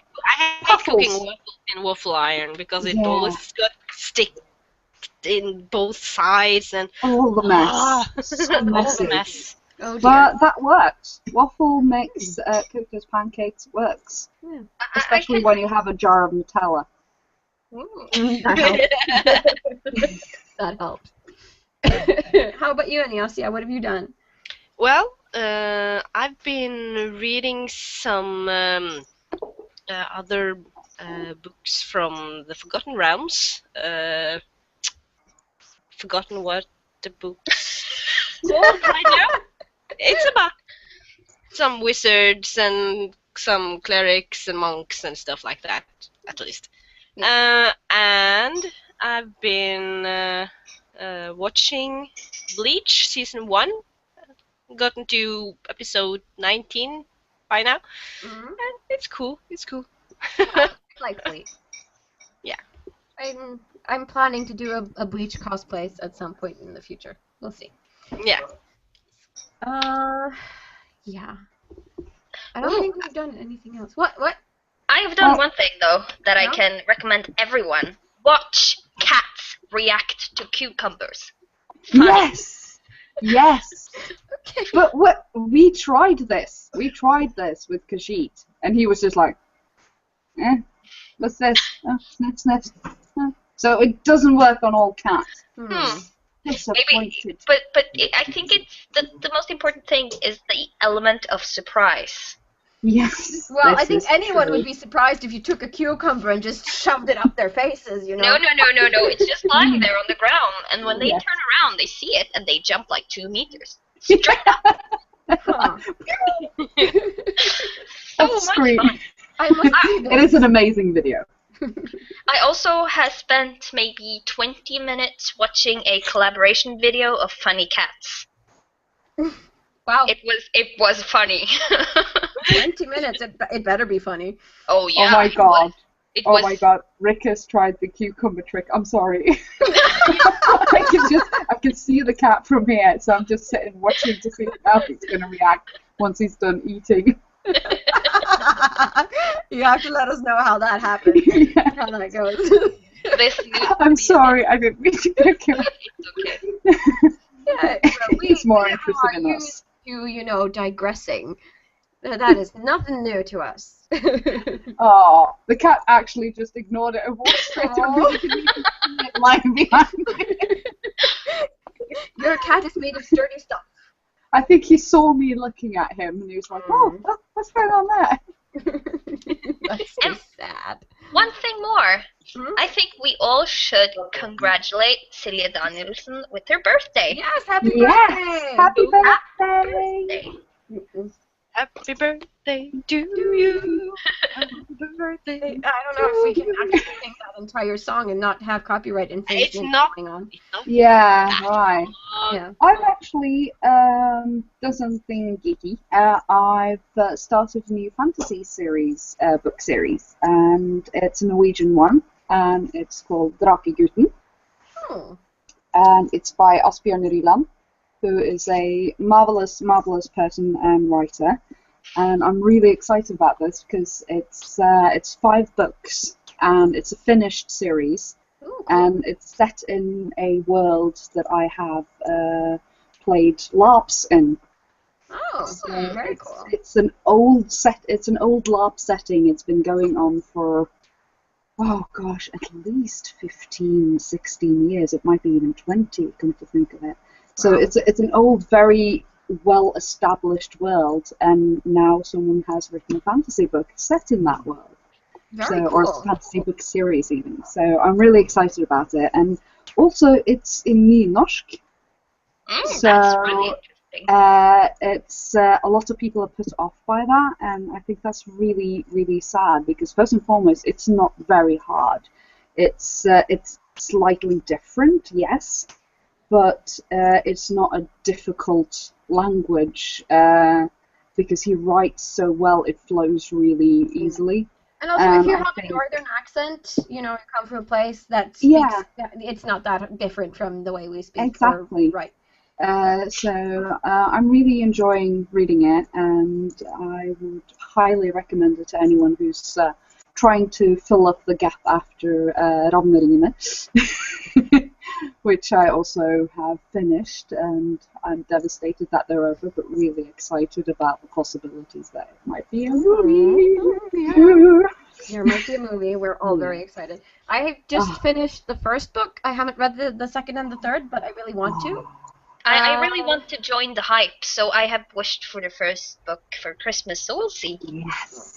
Paffles. cooking waffles in waffle iron because it always got stick in both sides and all the mess. all Messy. the mess. Oh dear. But that works. Waffle mix cooked as pancakes works. Yeah. Especially when you have a jar of Nutella. That helped. How about you, Aniasia? What have you done? Well, I've been reading some other books from the Forgotten Realms. Forgotten what the books right now. It's about some wizards and some clerics and monks and stuff like that, at least. And I've been watching Bleach season 1. Gotten to episode 19 by now. And it's cool. It's cool. Likely. Yeah. I'm planning to do a Bleach cosplay at some point in the future. We'll see. Yeah. Yeah. I don't think we've done anything else. What? I have done Oh. one thing, though, that I No? can recommend everyone. Watch cats react to cucumbers. Funny. Yes, yes. Okay. But we tried this. We tried this with Kashit, and he was just like, what's this? Oh, sniff, sniff. Oh. So it doesn't work on all cats. Disappointed. But I think it's the most important thing is the element of surprise. Yes. Well, I this think is anyone true. would be surprised if you took a cucumber and just shoved it up their faces, you know? No. It's just lying there on the ground, and when they Yes. turn around, they see it, and they jump like 2 meters. Straight up. Huh. So Off much screen. fun. I must see this. It is an amazing video. I also have spent maybe 20 minutes watching a collaboration video of funny cats. Wow, It was funny. 20 minutes. It better be funny. Oh yeah. Oh my god. It Oh was. my god. Rick has tried the cucumber trick. I'm sorry. I can see the cat from here, so I'm just sitting watching to see how he's going to react once he's done eating. You have to let us know how that happens. Yeah. How that goes. This needs to I'm be- sorry, I didn't mean to pick him. It's okay. Yeah, He's more we interested are in used us. to, digressing. That is nothing new to us. Oh, the cat actually just ignored it and walked straight to Oh. me, lying behind me. Your cat is made of sturdy stuff. I think he saw me looking at him and he was like, oh, what's going on there? That's so sad. One thing more. Hmm? I think we all should congratulate Silja Danielsen with her birthday. Yes, happy Yes, birthday! happy Birthday. birthday! Happy birthday to you. Happy birthday. I don't know if we can actually sing that entire song and not have copyright infringement It's not. going on. It's not Yeah, right. Yeah. I've actually done something geeky. I've started a new fantasy series, book series, and it's a Norwegian one, and it's called Drakeguten, Oh. and it's by Asbjørn Ryland, who is a marvelous, marvelous person and writer. And I'm really excited about this because it's 5 books and it's a finished series, Ooh, cool. and it's set in a world that I have played LARPs in. Oh, So very it's, cool. It's an old LARP setting. It's been going on for, oh gosh, at least 15, 16 years. It might be even 20, come to think of it. So Wow. it's an old, very well-established world, and now someone has written a fantasy book set in that world. Very Or a cool. fantasy book series even. So I'm really excited about it. And also it's in nynorsk. That's So, really interesting. It's a lot of people are put off by that, and I think that's really, really sad because first and foremost, it's not very hard. It's slightly different, yes, but it's not a difficult language because he writes so well, it flows really easily. And also, if you I have a think- northern accent, you come from a place that Yeah. speaks, it's not that different from the way we speak. Exactly. Right. So I'm really enjoying reading it, and I would highly recommend it to anyone who's trying to fill up the gap after Ravneringene, which I also have finished, and I'm devastated that they're over, but really excited about the possibilities that it might be a movie. There might be a movie. We're all very excited. I have just finished the first book. I haven't read the second and the third, but I really want to. I really want to join the hype, so I have wished for the first book for Christmas, so we'll see.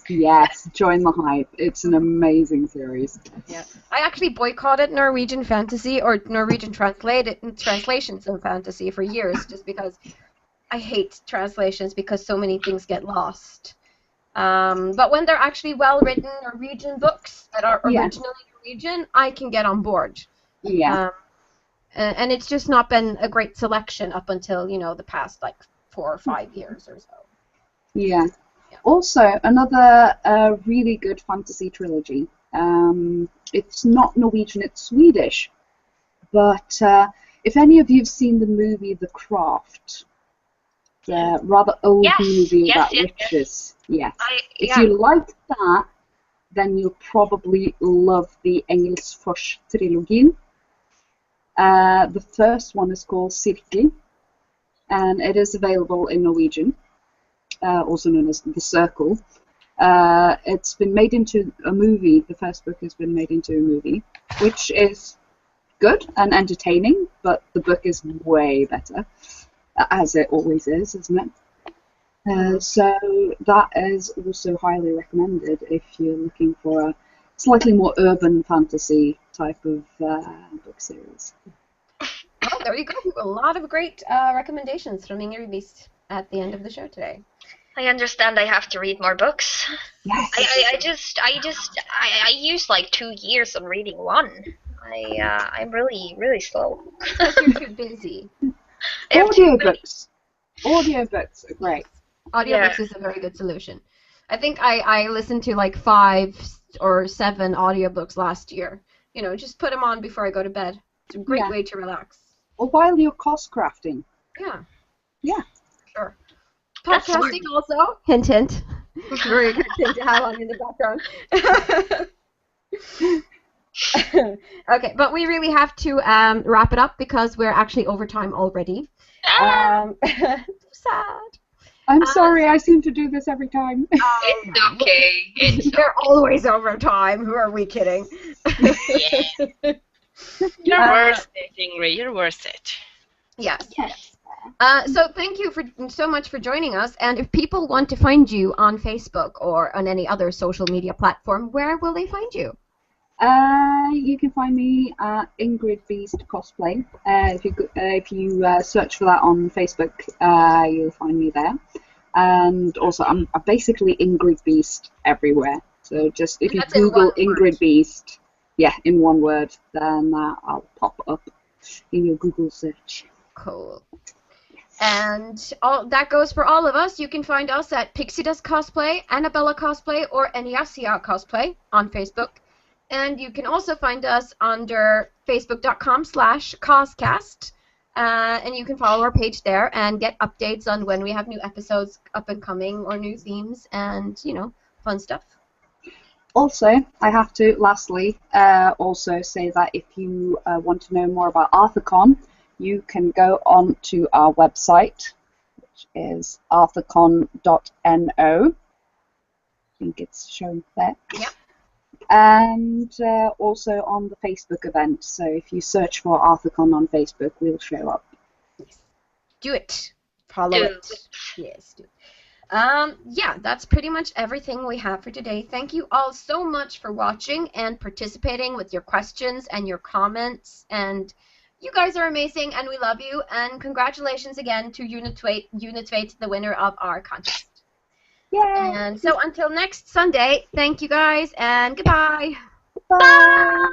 Yes, join the hype. It's an amazing series. Yeah. I actually boycotted Norwegian fantasy or Norwegian translations of fantasy for years just because I hate translations because so many things get lost. But when they're actually well-written Norwegian books that are Yeah. originally Norwegian, I can get on board. Yeah. And it's just not been a great selection up until, the past, 4 or 5 years or so. Yeah. Also, another really good fantasy trilogy It's not Norwegian, it's Swedish. But if any of you have seen the movie The Craft, the rather old movie about witches, if you like that, then you'll probably love the Engelsfors-trilogien. The first one is called Sirkel, and it is available in Norwegian, also known as The Circle. It's been made into a movie. The first book has been made into a movie, which is good and entertaining, but the book is way better, as it always is, isn't it? So that is also highly recommended if you're looking for a slightly more urban fantasy type of book series. Well, there you go. A lot of great recommendations from Ingridbeast at the end of the show today. I understand I have to read more books. Yes. I use like 2 years on reading one. I'm really slow. Because you're too busy. Audiobooks are great. Audiobooks is a very good solution. I think I listened to like 5 or 7 audiobooks last year. You know, just put them on before I go to bed. It's a great way to relax. Or while you're cost crafting. Yeah. Yeah. Sure. Podcasting also. Hint, hint. Very good thing to have on in the background. Okay, but we really have to wrap it up because we're actually over time already. Sad. I'm sorry, I seem to do this every time. It's okay. They're always over time. Who are we kidding? You're worth it, Ingrid. You're worth it. Yes. So thank you so much for joining us. And if people want to find you on Facebook or on any other social media platform, where will they find you? You can find me at Ingridbeast Cosplay. If you search for that on Facebook, you'll find me there. And also, I'm basically Ingridbeast everywhere. So just if you Google Ingridbeast, in one word, then I'll pop up in your Google search. Cool. And that goes for all of us. You can find us at Pixie Dust Cosplay, Annabella Cosplay, or Enyasia Cosplay on Facebook. And you can also find us under facebook.com/CosCast. And you can follow our page there and get updates on when we have new episodes up and coming or new themes and, fun stuff. Also, I have to, lastly, also say that if you want to know more about Arthecon, you can go on to our website, which is arthecon.no. I think it's shown there. Yep. And also on the Facebook event. So if you search for Arthecon on Facebook, we'll show up. Do it. Follow it. Yes, do it. That's pretty much everything we have for today. Thank you all so much for watching and participating with your questions and your comments. And you guys are amazing, and we love you. And congratulations again to Unitweight, the winner of our contest. Yay! And so until next Sunday, thank you guys, and goodbye. Bye.